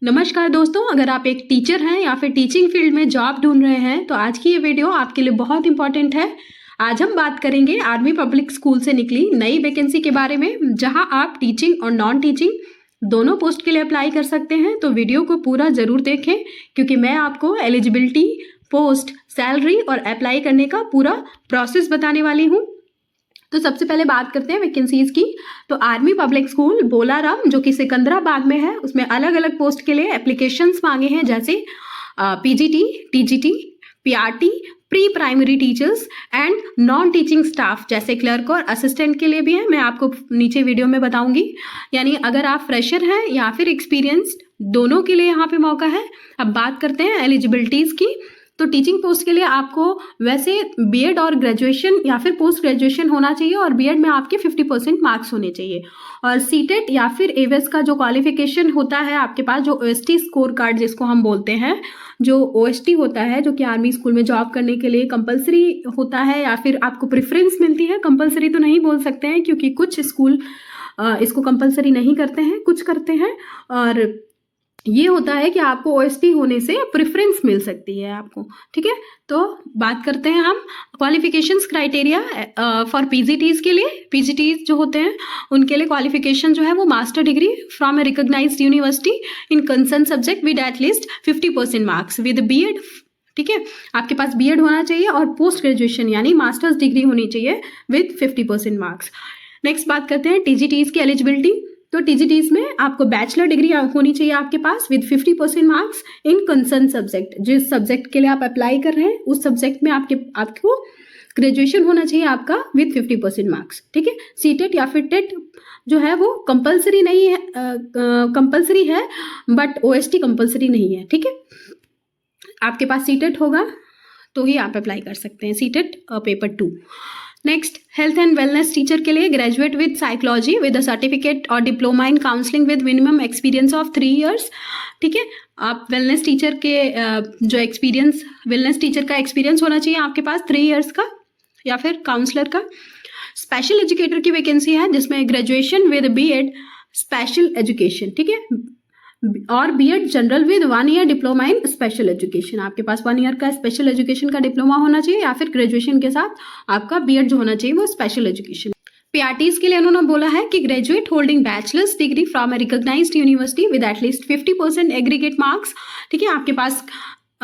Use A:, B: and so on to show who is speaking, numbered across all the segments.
A: नमस्कार दोस्तों, अगर आप एक टीचर हैं या फिर टीचिंग फील्ड में जॉब ढूंढ रहे हैं तो आज की ये वीडियो आपके लिए बहुत इंपॉर्टेंट है। आज हम बात करेंगे आर्मी पब्लिक स्कूल से निकली नई वैकेंसी के बारे में, जहां आप टीचिंग और नॉन टीचिंग दोनों पोस्ट के लिए अप्लाई कर सकते हैं। तो वीडियो को पूरा ज़रूर देखें क्योंकि मैं आपको एलिजिबिलिटी, पोस्ट, सैलरी और अप्लाई करने का पूरा प्रोसेस बताने वाली हूँ। तो सबसे पहले बात करते हैं वैकेंसीज की। तो आर्मी पब्लिक स्कूल बोलाराम जो कि सिकंदराबाद में है, उसमें अलग अलग पोस्ट के लिए एप्लीकेशंस मांगे हैं, जैसे PGT, TGT, PRT, pre primary teachers and non teaching staff जैसे क्लर्क और असिस्टेंट के लिए भी है। मैं आपको नीचे वीडियो में बताऊंगी। यानी अगर आप फ्रेशर हैं या फिर एक्सपीरियंस्ड, दोनों के लिए यहाँ पे मौका है। अब बात करते हैं एलिजिबिलिटीज की। तो टीचिंग पोस्ट के लिए आपको वैसे बीएड और ग्रेजुएशन या फिर पोस्ट ग्रेजुएशन होना चाहिए और बीएड में आपके 50% मार्क्स होने चाहिए। और सीटेट या फिर एवेस का जो क्वालिफिकेशन होता है आपके पास, जो ओएसटी स्कोर कार्ड जिसको हम बोलते हैं, जो ओएसटी होता है जो कि आर्मी स्कूल में जॉब करने के लिए कंपलसरी होता है या फिर आपको प्रेफरेंस मिलती है। कंपलसरी तो नहीं बोल सकते हैं क्योंकि कुछ स्कूल इसको कंपलसरी नहीं करते हैं, कुछ करते हैं। और ये होता है कि आपको ओएसटी होने से प्रेफरेंस मिल सकती है आपको, ठीक है। तो बात करते हैं हम क्वालिफिकेशंस क्राइटेरिया फॉर पीजीटीज के लिए। पीजीटीज जो होते हैं उनके लिए क्वालिफिकेशन जो है वो master degree from a recognised university in concern subject with at least 50% marks with BEd, ठीक है। आपके पास बीएड होना चाहिए और पोस्ट ग्रेजुएशन यानी मास्टर्स डिग्री होनी चाहिए विद 50% मार्क्स। नेक्स्ट बात करते हैं टीजीटीज की एलिजिबिलिटी। तो टीजीटीज में आपको बैचलर डिग्री होनी चाहिए आपके पास with 50% marks in concern subject. जिस सब्जेक्ट के लिए आप अप्लाई कर रहे हैं उस सब्जेक्ट में आपको ग्रेजुएशन होना चाहिए आपका विद 50% मार्क्स, ठीक है। सीटेट या फिर टेट जो है वो कंपलसरी नहीं है, कंपलसरी है बट ओएसटी कंपलसरी नहीं है, ठीक है। आपके पास सीटेट होगा तो ही आप अप्लाई कर सकते हैं, CTET paper 2। Next, health and wellness teacher के लिए graduate with psychology with a certificate और diploma in counselling with minimum experience of 3 years, ठीक है। आप वेलनेस टीचर के जो एक्सपीरियंस, वेलनेस टीचर का एक्सपीरियंस होना चाहिए आपके पास 3 इयर्स का, या फिर काउंसलर का। स्पेशल एजुकेटर की वैकेंसी है जिसमें graduation with BEd special education, ठीक है, और BEd general with 1 year diploma in special education. आपके पास 1 ईयर का स्पेशल एजुकेशन का डिप्लोमा होना चाहिए या फिर ग्रेजुएशन के साथ आपका बीएड जो होना चाहिए वो स्पेशल एजुकेशन। पीआरटीज के लिए उन्होंने बोला है कि graduate holding bachelors degree from a recognised university with at least 50% aggregate marks, ठीक है। आपके पास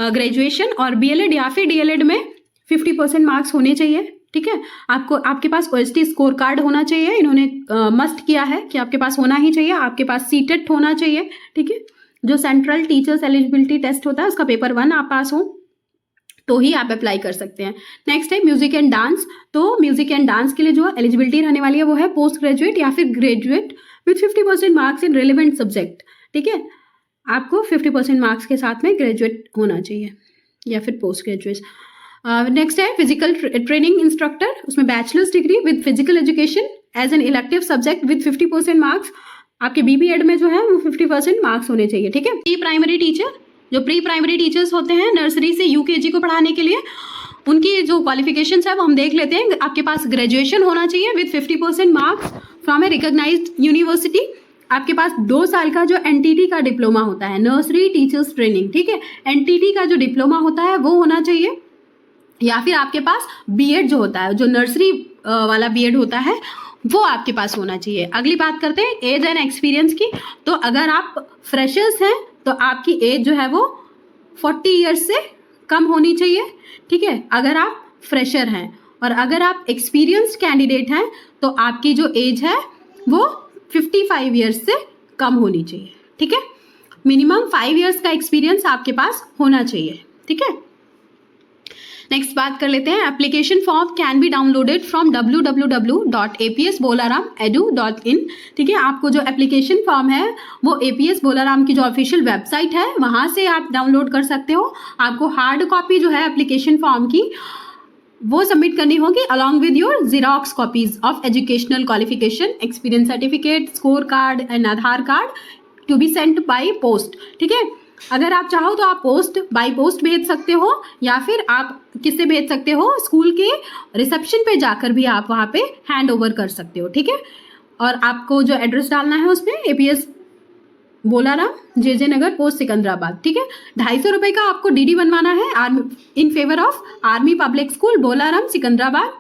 A: ग्रेजुएशन और बीएलएड या फिर डीएलएड में 50% मार्क्स होने चाहिए, ठीक है। आपके पास ओएसटी स्कोर कार्ड होना चाहिए, इन्होंने मस्ट किया है कि आपके पास होना ही चाहिए। आपके पास सीटेट होना चाहिए, ठीक है। जो सेंट्रल टीचर्स एलिजिबिलिटी टेस्ट होता है उसका पेपर 1 आप पास हो तो ही आप अप्लाई कर सकते हैं। नेक्स्ट है म्यूजिक एंड डांस। तो म्यूजिक एंड डांस के लिए जो एलिजिबिलिटी रहने वाली है वो है पोस्ट ग्रेजुएट या फिर graduate with 50% marks in relevant subject, ठीक है। आपको 50% मार्क्स के साथ में ग्रेजुएट होना चाहिए या फिर पोस्ट ग्रेजुएट। नेक्स्ट है फिजिकल ट्रेनिंग इंस्ट्रक्टर, उसमें bachelors degree with physical education as an elective subject with 50% marks. आपके बीबीएड में जो है वो 50% मार्क्स होने चाहिए, ठीक है। प्री प्राइमरी टीचर, जो प्री प्राइमरी टीचर्स होते हैं नर्सरी से यूकेजी को पढ़ाने के लिए, उनकी जो क्वालिफिकेशंस है वो हम देख लेते हैं। आपके पास ग्रेजुएशन होना चाहिए with 50% marks from a recognised university. आपके पास 2 साल का जो एनटीटी का डिप्लोमा होता है, नर्सरी टीचर्स ट्रेनिंग, ठीक है, एनटीटी का जो डिप्लोमा होता है वो होना चाहिए। या फिर आपके पास बीएड जो होता है, जो नर्सरी वाला बीएड होता है वो आपके पास होना चाहिए। अगली बात करते हैं एज एंड एक्सपीरियंस की। तो अगर आप फ्रेशर्स हैं तो आपकी एज जो है वो 40 ईयर्स से कम होनी चाहिए, ठीक है, अगर आप फ्रेशर हैं। और अगर आप एक्सपीरियंस्ड कैंडिडेट हैं तो आपकी जो एज है वो 55 ईयर्स से कम होनी चाहिए, ठीक है। मिनिमम 5 ईयर्स का एक्सपीरियंस आपके पास होना चाहिए, ठीक है। नेक्स्ट बात कर लेते हैं, application form can be downloaded from www.apsbolaram.edu.in, ठीक है। आपको जो एप्लीकेशन फॉर्म है वो एपीएस बोलाराम की जो ऑफिशियल वेबसाइट है वहाँ से आप डाउनलोड कर सकते हो। आपको हार्ड कॉपी जो है एप्लीकेशन फॉर्म की वो सबमिट करनी होगी along with your xerox copies of educational qualification, experience certificate, score card and Aadhaar card to be sent by post, ठीक है। अगर आप चाहो तो आप बाई पोस्ट भेज सकते हो या फिर आप किससे भेज सकते हो, स्कूल के रिसेप्शन पे जाकर भी आप वहाँ पे हैंड ओवर कर सकते हो, ठीक है। और आपको जो एड्रेस डालना है उसमें APS Bolarum J Nagar post Secunderabad, ठीक है। 250 रुपये का आपको डीडी बनवाना है in favour of army public school Bolarum Secunderabad,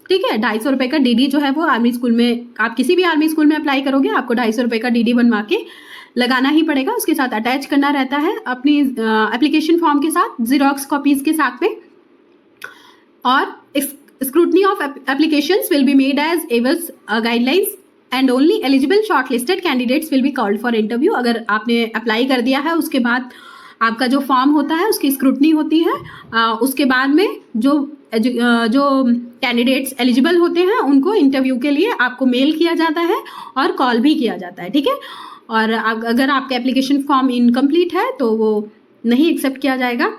A: ठीक है। 250 रुपये का डीडी जो है वो आर्मी स्कूल में, आप किसी भी आर्मी स्कूल में अप्लाई करोगे आपको 250 रुपये का डीडी बनवा के लगाना ही पड़ेगा। उसके साथ अटैच करना रहता है अपनी एप्लीकेशन फॉर्म के साथ, जीरोक्स कॉपीज के साथ में। और scrutiny of applications will be made as avers guidelines and only eligible shortlisted candidates will be called for interview. अगर आपने अप्लाई कर दिया है उसके बाद आपका जो फॉर्म होता है उसकी स्क्रूटनी होती है, उसके बाद में जो कैंडिडेट्स एलिजिबल होते हैं उनको इंटरव्यू के लिए आपको मेल किया जाता है और कॉल भी किया जाता है, ठीक है। और अगर आपका एप्लीकेशन फॉर्म इनकम्प्लीट है तो वो नहीं एक्सेप्ट किया जाएगा,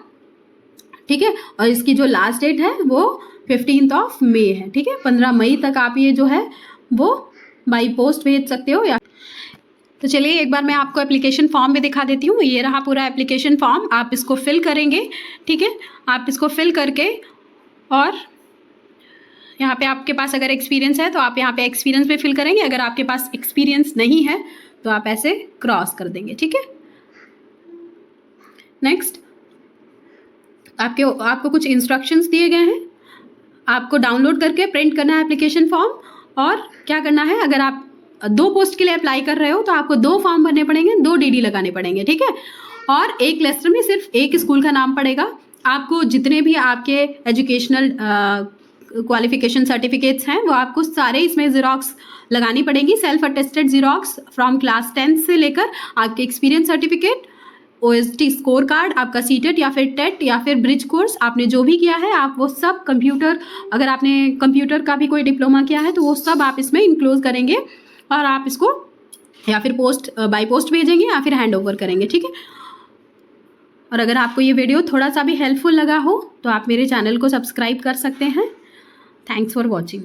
A: ठीक है। और इसकी जो लास्ट डेट है वो 15 मई है, ठीक है। 15 मई तक आप ये जो है वो बाई पोस्ट भेज सकते हो। या तो चलिए एक बार मैं आपको एप्लीकेशन फॉर्म भी दिखा देती हूँ। ये रहा पूरा एप्लीकेशन फॉर्म, आप इसको फिल करेंगे, ठीक है। आप इसको फिल करके और यहाँ पे आपके पास अगर एक्सपीरियंस है तो आप यहाँ पे एक्सपीरियंस पे फिल करेंगे। अगर आपके पास एक्सपीरियंस नहीं है तो आप ऐसे क्रॉस कर देंगे, ठीक है। नेक्स्ट आपको कुछ इंस्ट्रक्शंस दिए गए हैं, आपको डाउनलोड करके प्रिंट करना है एप्लीकेशन फॉर्म। और क्या करना है, अगर आप 2 पोस्ट के लिए अप्लाई कर रहे हो तो आपको 2 फॉर्म भरने पड़ेंगे, 2 डीडी लगाने पड़ेंगे, ठीक है। और एक लेटर में सिर्फ एक स्कूल का नाम पड़ेगा। आपको जितने भी आपके एजुकेशनल क्वालिफिकेशन सर्टिफिकेट्स हैं वो आपको सारे इसमें जीरोक्स लगानी पड़ेगी। Self attested xerox from class 10 से लेकर आपके experience certificate, OST score card, आपका सीटेट या फिर टेट या फिर ब्रिज कोर्स आपने जो भी किया है आप वो सब, कंप्यूटर अगर आपने कंप्यूटर का भी कोई डिप्लोमा किया है तो वो सब आप इसमें इंक्लूड करेंगे और आप इसको या फिर बाई पोस्ट भेजेंगे या फिर हैंड ओवर करेंगे, ठीक है। और अगर आपको ये वीडियो थोड़ा सा भी हेल्पफुल लगा हो तो आप मेरे चैनल को सब्सक्राइब कर सकते हैं। Thanks for watching.